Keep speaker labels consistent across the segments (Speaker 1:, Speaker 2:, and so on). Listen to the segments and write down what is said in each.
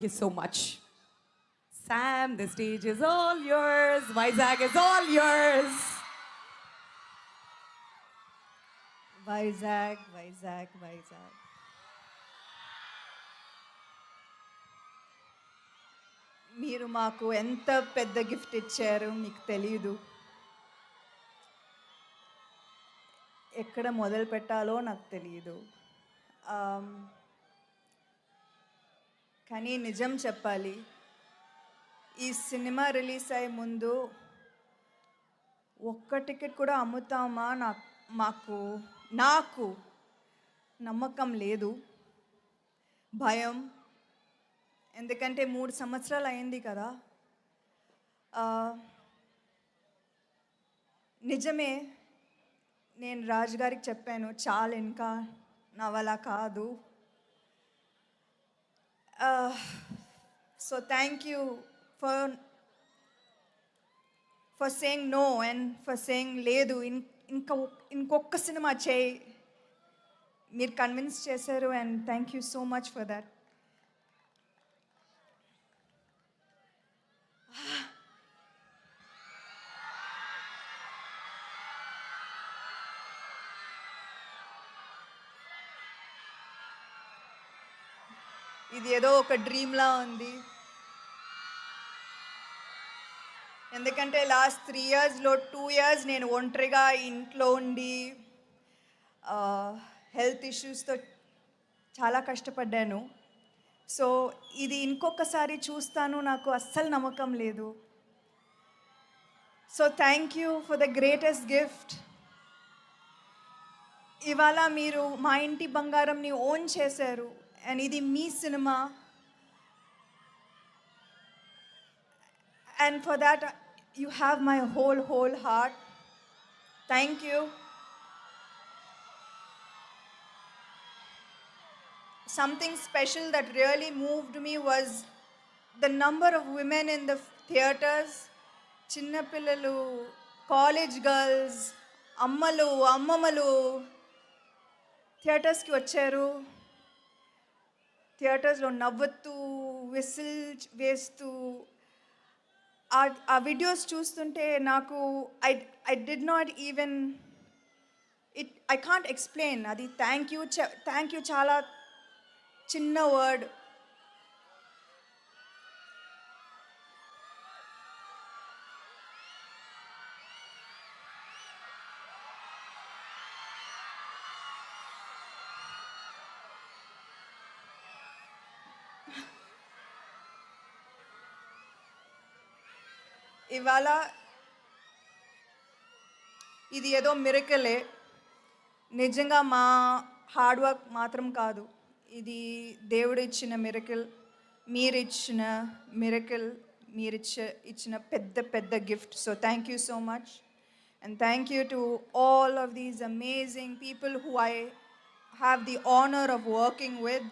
Speaker 1: Thank you so much. Sam, the stage is all yours. Vizag is all yours.
Speaker 2: Vizag Vizag Vizag మీరు మాకు ఎంత పెద్ద gift ఇచ్చారు మీకు తెలియదు. ఎక్కడ మొదలు పెట్టాలో నాకు తెలియదు. కానీ నిజం చెప్పాలి, ఈ సినిమా రిలీజ్ అయ్యే ముందు ఒక్క టికెట్ కూడా అమ్ముతామా నాకు నమ్మకం లేదు, భయం. ఎందుకంటే 3 సంవత్సరాలు అయింది కదా. నిజమే, నేను రాజు గారికి చెప్పాను, చాలు ఇంకా నా వల్ల కాదు. So thank you for saying no and for saying లేదు, ఇంకొక సినిమా చేయి. మీరు కన్విన్స్ చేశారు and thank you so much for that. ఇది ఏదో ఒక డ్రీమ్లా ఉంది. ఎందుకంటే లాస్ట్ 3 ఇయర్స్లో 2 ఇయర్స్ నేను ఒంటరిగా ఇంట్లో ఉండి హెల్త్ ఇష్యూస్తో చాలా కష్టపడ్డాను. సో ఇది ఇంకొకసారి చూస్తాను, నాకు అస్సలు నమ్మకం లేదు. So thank you for the greatest gift. ఇవాళ మీరు మా ఇంటి బంగారంని ఓన్ చేశారు అండ్ ఇది మీ cinema. And for that, you have my whole heart. Thank you. Something special that really moved me was the number of women in the theaters. Chinna pillalu, college girls, ammalu, ammamalu theaters ki vacharu. థియేటర్స్లో నవ్వుతూ whistle వేస్తూ ఆ videos చూస్తుంటే నాకు I did not even I can't explain. అది thank you చాలా చిన్న word. ఇవాళ ఇది ఏదో మిరకలే, నిజంగా మా హార్డ్ వర్క్ మాత్రం కాదు, ఇది దేవుడు ఇచ్చిన మిరకల్, మీరిచ్చిన మిరకల్, ఇచ్చిన పెద్ద gift. So thank you so much and thank you to all of these amazing people who I have the honour of working with.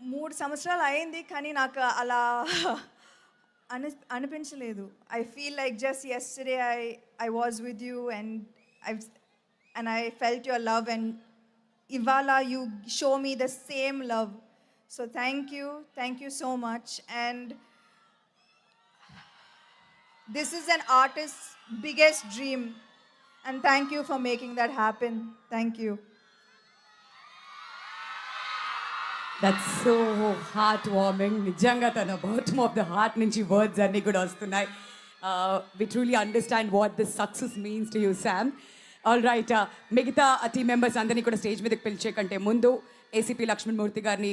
Speaker 2: 3 సంవత్సరాలు అయింది కానీ నాకు అలా అనిపించలేదు. I feel like just yesterday I was with you and I felt your love and ఇవాళ you show me the same love. So thank you so much. And this is an artist biggest dream and thank you for making that happen. Thank you.
Speaker 1: That's so heartwarming. నిజంగా తన bottom of the heart నుంచి words అన్నీ కూడా వస్తున్నాయి. We truly understand what this success means to you, Sam. All right, మిగతా team members అందరినీ కూడా stage మీదకి పిలిచే కంటే ముందు ఏసీపీ లక్ష్మణమూర్తి గారిని